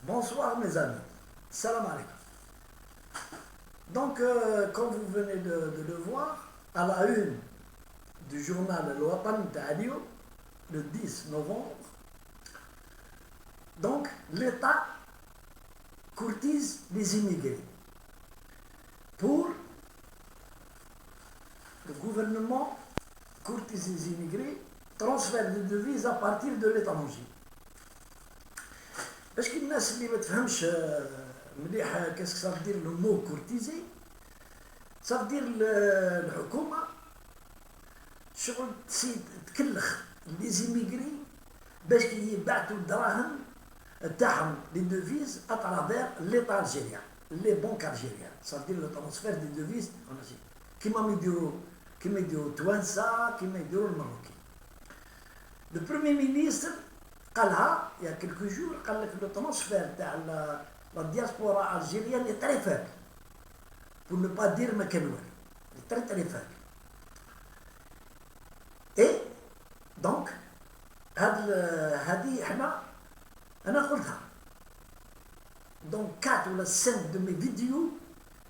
Bonsoir mes amis, salam alaikum. Donc, comme vous venez de le voir, à la une du journal El Watan Ta'alio, le 10 novembre, donc l'État courtise les immigrés. Pour le gouvernement courtise les immigrés, transfert de devises à partir de l'étranger. باش كي الناس اللي ما تفهمش مليح كاسك صافدير لو مو كورتيزي صافدير الحكومه شغل تكلخ لي زيميغري باش يبعثوا الدراهم تاعهم لي دوفيز اترافير ليطا الجيريان لي بونك الجيريان صافدير لو ترونسفير دي دوفيز كيما يديروا توانسه كيما يديروا المروكي. لو بروميي مينيستر قالها il y a quelques jours قال لك لو ترونسفير تاع لا دياسبورا الجيريان لي تري فابل pour ne pas dire ما كان والو تري فابل. اي دونك هذه انا قلتها donc 4 ولا 5 de mes vidéos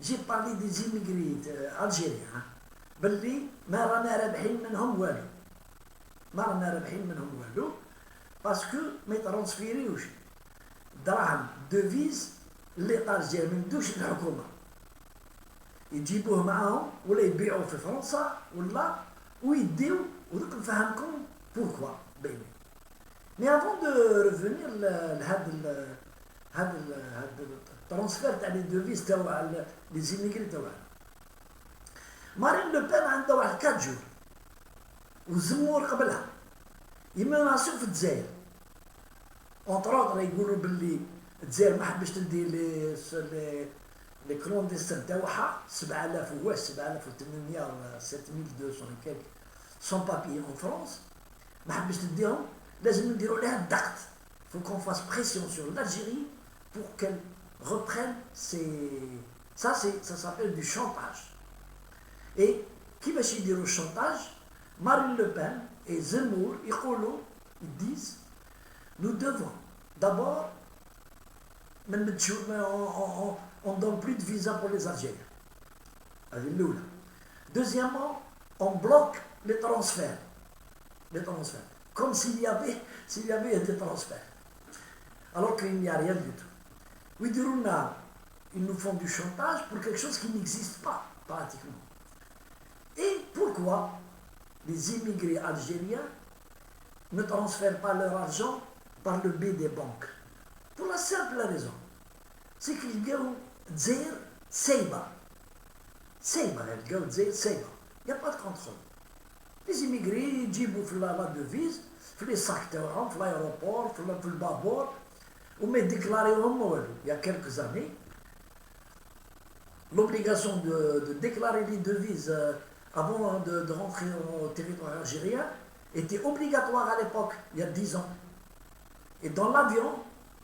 j'ai parlé des immigrés algériens باللي ما رانا رابحين منهم والو باسكو ما يترونسفيريوش دراهم دوفيز ليطا الجيري ما يمدوش للحكومه يجيبوه معاهم ولا يبيعوه في فرنسا ولا ويديو ودوك نفهمكم بوركوا بيني. مي افون دو ريفونير لهذا الترونسفير تاع لي دوفيز تاع لي زيميغري تاعنا. مارين لو بان عندها واحد 4 جور وزمور قبلها يمناسو في الجزائر اونتر يقولوا باللي الجزائر ما حبش تدي لي كلونديستان تاعها 7000 و 7800 ولا 7200 كيك سون بابي اون فرنسا ما حبش تديهم. لازم نديروا عليها الضغط. faut qu'on fasse pression sur l'Algérie pour qu'elle reprenne ça s'appelle du chantage. Et كيفاش يديروا الشانتاج؟ Marine Le Pen et Zemmour ils disent nous devons d'abord on ne donne plus de visa pour les Algériens. Deuxièmement, on bloque les transferts. Comme s'il y avait des transferts. Alors qu'il n'y a rien du tout. Oui, ils nous font du chantage pour quelque chose qui n'existe pas, pratiquement. Et pourquoi les immigrés algériens ne transfèrent pas leur argent par le biais des banques? Pour la simple raison, c'est qu'ils gagnent Dzer Seiba. Il n'y a pas de contrôle. Les immigrés ils يجيبوا la devise في les sacs تاعهم في l'aéroport في البابور وما يديكلاريوهم والو. Il y a quelques années l'obligation de déclarer les devises avant de rentrer au territoire algérien était obligatoire à l'époque, il y a 10 ans. Et dans l'avion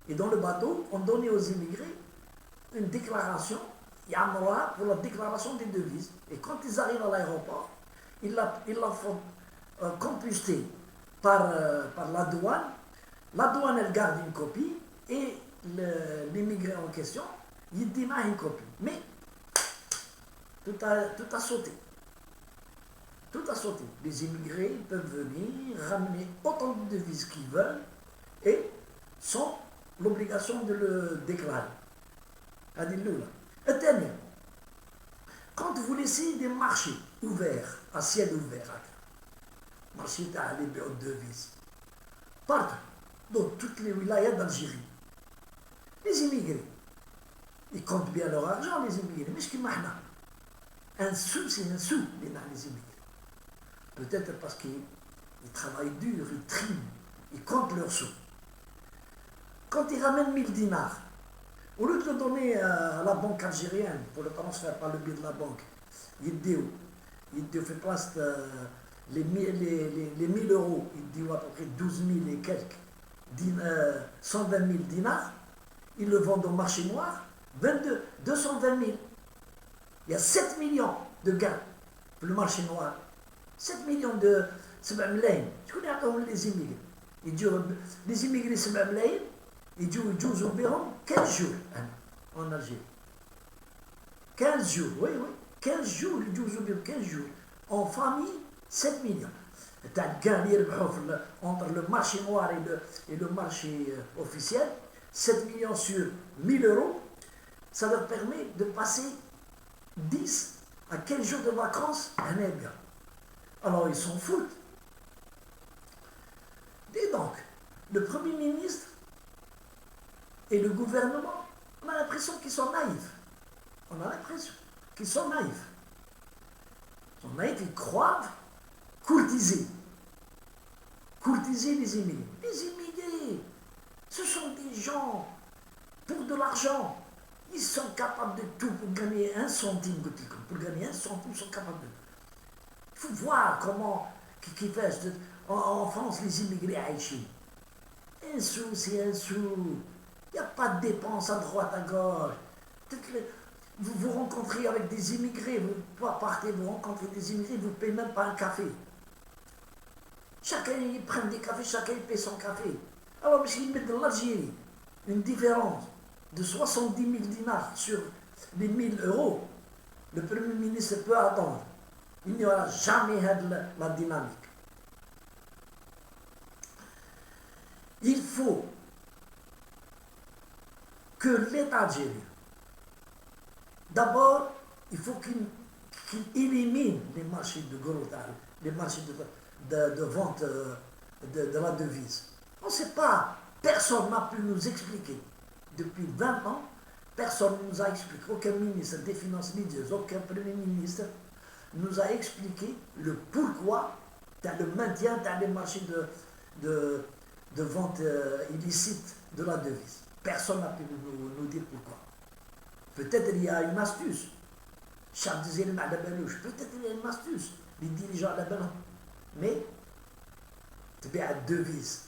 et dans le bateau, on donnait aux immigrés une déclaration, pour la déclaration des devises. Et quand ils arrivent à l'aéroport, ils la font compuster par la douane. La douane, elle garde une copie et l'immigré en question, il dit une copie. Mais tout a sauté. Tout a sauté. Les immigrés peuvent venir ramener autant de devises qu'ils veulent et sans l'obligation de le déclarer. Quand vous laissez des marchés ouverts, à ciel ouvert, marché à les devises, partout, dans toutes les wilayas d'Algérie, les immigrés, ils comptent bien leur argent, les immigrés, mais ce qui m'a un sou, c'est un sou, les immigrés. Peut-être parce qu'ils travaillent dur, ils triment, ils comptent leurs sous. Quand ils ramènent 1000 dinars, au lieu de le donner à la banque algérienne pour le transfert par le biais de la banque, ils fait place les 1000 euros, ils disent à peu près 12 000 et quelques, 120 000 dinars, ils le vendent au marché noir, 220 000. Il y a 7 millions de gains pour le marché noir. 7 millions de 7 ملايين. شكون يعطيهم les immigrés؟ يجوا les immigrés 7 ملايين يجوزوا بهم 15 jours en Algérie. 15 jours, oui, oui. 15 jours, يجوزوا بهم 15 jours. En famille, 7 millions. تاع الكان اللي يربحوا entre le marché noir et le marché officiel, 7 millions sur 1000 euros, ça leur permet de passer 10 à 15 jours de vacances, bien. Alors ils s'en foutent. Et donc, le Premier ministre et le gouvernement, on a l'impression qu'ils sont naïfs. On a l'impression qu'ils sont naïfs. Ils sont naïfs, ils croient courtiser les immigrés. Les immigrés, ce sont des gens pour de l'argent. Ils sont capables de tout pour gagner 1 centime. Pour gagner 1 centime, ils sont capables de tout. Il faut voir comment, qui fait en France les immigrés haïtiens. Un sou, c'est un sou. Il n'y a pas de dépenses à droite, à gauche. Vous vous rencontrez avec des immigrés, vous partez, vous rencontrez des immigrés, vous ne payez même pas un café. Chacun ils prennent des cafés, chacun il paye son café. Alors, parce qu'ils mettent dans l'Algérie une différence de 70 000 dinars sur les 1000 euros, le Premier ministre peut attendre. Il n'y aura jamais la dynamique. Il faut que l'État algérien, d'abord, il faut qu'il élimine les marchés de gros taille, les marchés de vente de la devise. On ne sait pas, personne n'a pu nous expliquer. Depuis 20 ans, personne ne nous a expliqué, aucun ministre des Finances, ni aucun Premier ministre nous a expliqué le pourquoi dans le maintien dans les marchés de vente illicite de la devise. Personne n'a pu nous dire pourquoi. Peut-être il y a une astuce. Chaque deuxième à la belouche. Peut-être il y a une astuce. Les dirigeants à la belouche. Mais, tu as une devise.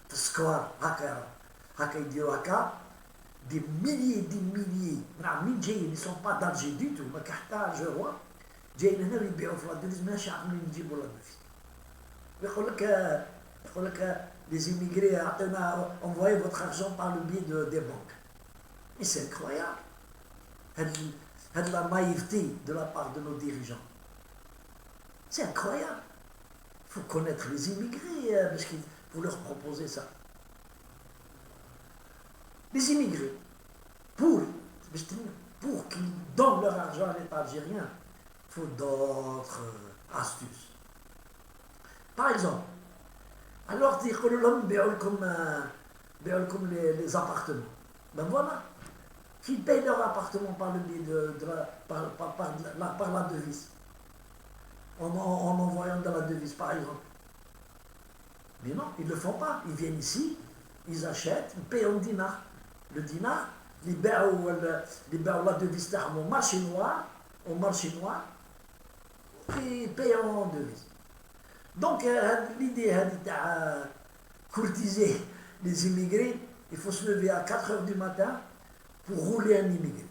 Tu square, haka idiot haka. Des milliers, ils ne sont pas d'Alger du tout. Mais quand je vois, جايين هنا يبيعوا في الدوز ماشي عارفين نجيبوا لا دوز. يقول لك les immigrés envoyez votre argent par le biais des banques. Et c'est incroyable. C'est la naïveté de la part de nos dirigeants. C'est incroyable. Il faut connaître les immigrés parce qu'il faut leur proposer ça. Les immigrés, pour qu'ils donnent leur argent à l'État algérien, il faut d'autres astuces. Par exemple, alors ils disent comme les appartements. Ben voilà, qu'ils payent leur appartement par le biais par la devise, en envoyant de la devise par exemple. Mais non, ils ne le font pas. Ils viennent ici, ils achètent, ils payent en dinar. Le dinar, ils payent la devise au marché noir, et ils payent en devise. Donc l'idée de courtiser les immigrés, il faut se lever à 4 h du matin pour rouler un immigré.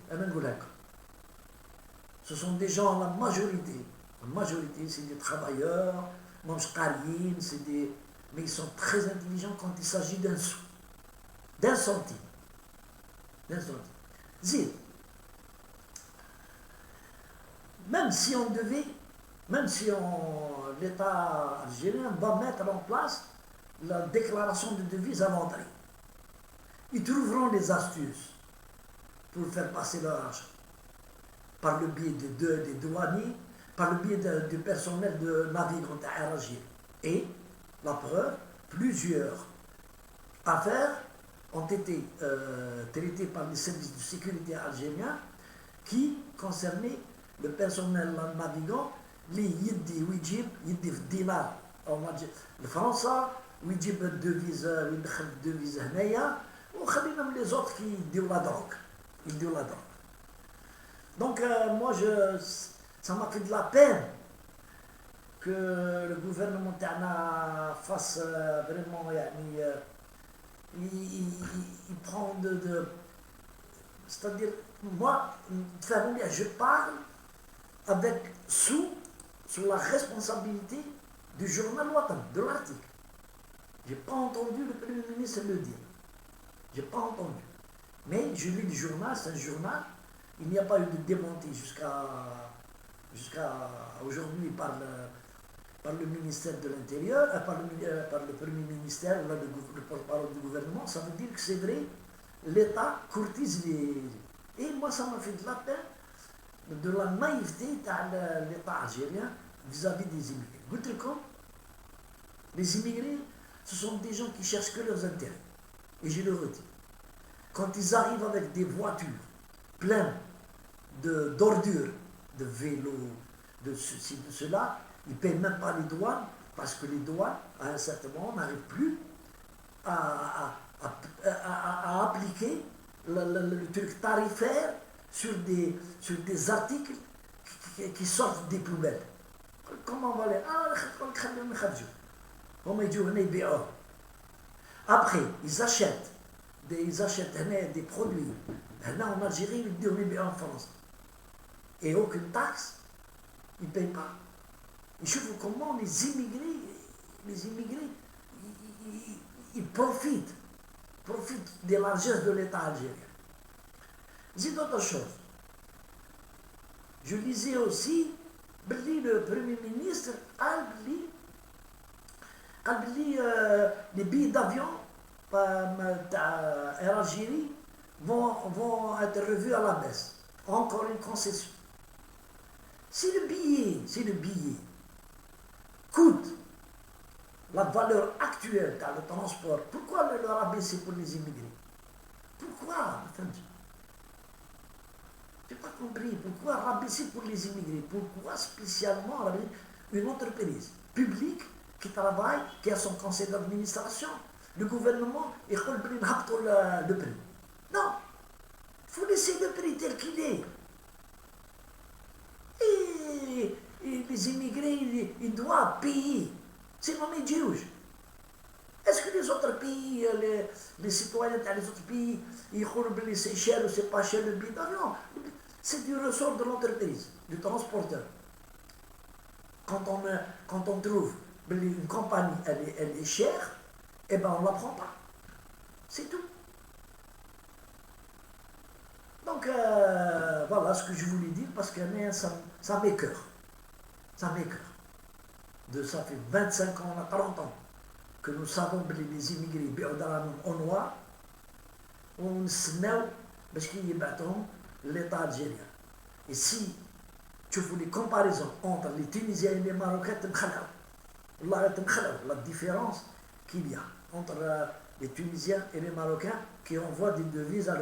Ce sont des gens, la majorité c'est des travailleurs, mais ils sont très intelligents quand il s'agit d'un sou, d'un centime. Zid. Même si l'État algérien va mettre en place la déclaration de devise à l'entrée, ils trouveront des astuces pour faire passer leur argent. Par le biais des douaniers, par le biais du personnel de navigants algériens. Et, la preuve, plusieurs affaires ont été traitées par les services de sécurité algériens qui concernaient le personnel navigant, les yiddi ويجيب dinar le français ويجيب الدوفيز ويدخل الدوفيز هنايا وخلينا من les autres qui يديو la drogue. Donc moi ça m'a fait de la peine que le gouvernement تاعنا fasse vraiment il prend c'est-à-dire moi je parle avec sous la responsabilité du journal Watan, de l'article. Je n'ai pas entendu le Premier ministre le dire. Je n'ai pas entendu. Mais je lis le journal, c'est un journal. Il n'y a pas eu de démenti jusqu'à aujourd'hui par le ministère de l'Intérieur, par le Premier ministère, le porte-parole du gouvernement. Ça veut dire que c'est vrai, l'État courtise les... Et moi, ça m'a fait de la peine de la naïveté de l'État algérien vis-à-vis des immigrés. Goutrekom, les immigrés, ce sont des gens qui cherchent que leurs intérêts. Et je le redis. Quand ils arrivent avec des voitures pleines d'ordures, de vélos, de ceci, de cela, ils ne payent même pas les douanes, parce que les douanes, à un certain moment, n'arrivent plus à appliquer le truc tarifaire sur des articles qui sortent des poubelles. Comment on va les... Après, ils achètent des produits en Algérie, ils disent en France. Et aucune taxe, ils ne payent pas. Et je vois comment les immigrés, ils profitent de la largesse de l'État algérien. J'ai d'autres choses. Je lisais aussi, le Premier ministre a dit les billets d'avion Air Algérie vont être revus à la baisse. Encore une concession. Si le billet coûte la valeur actuelle dans le transport, pourquoi le rabaisser pour les immigrés? Pourquoi? Je n'ai pas compris. Pourquoi rabaisser pour les immigrés? Pourquoi spécialement une entreprise publique qui travaille, qui a son conseil d'administration? Le gouvernement, il faut le prix. Non, il faut laisser le prix tel qu'il est. Et les immigrés, ils doivent payer. Sinon, ils jugent. Est-ce que les autres pays, les citoyens des autres pays, ils disent c'est cher ou c'est pas cher le billet d'avion? C'est du ressort de l'entreprise, du transporteur. Quand on trouve une compagnie, elle est chère, eh bien on ne la prend pas. C'est tout. Donc voilà ce que je voulais dire, parce que ça m'écoeure. Ça m'écoeure. Ça fait 25 ans, 30 ans que nous savons que les immigrés en noir, on se met parce qu'ils y battent l'État algérien. Et si tu fais les comparaisons entre les Tunisiens et les Marocains, la différence qu'il y a entre les Tunisiens et les Marocains qui envoient des devises à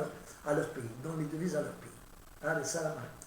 leur pays, dont les devises à leur pays. Allez, salam alaikum.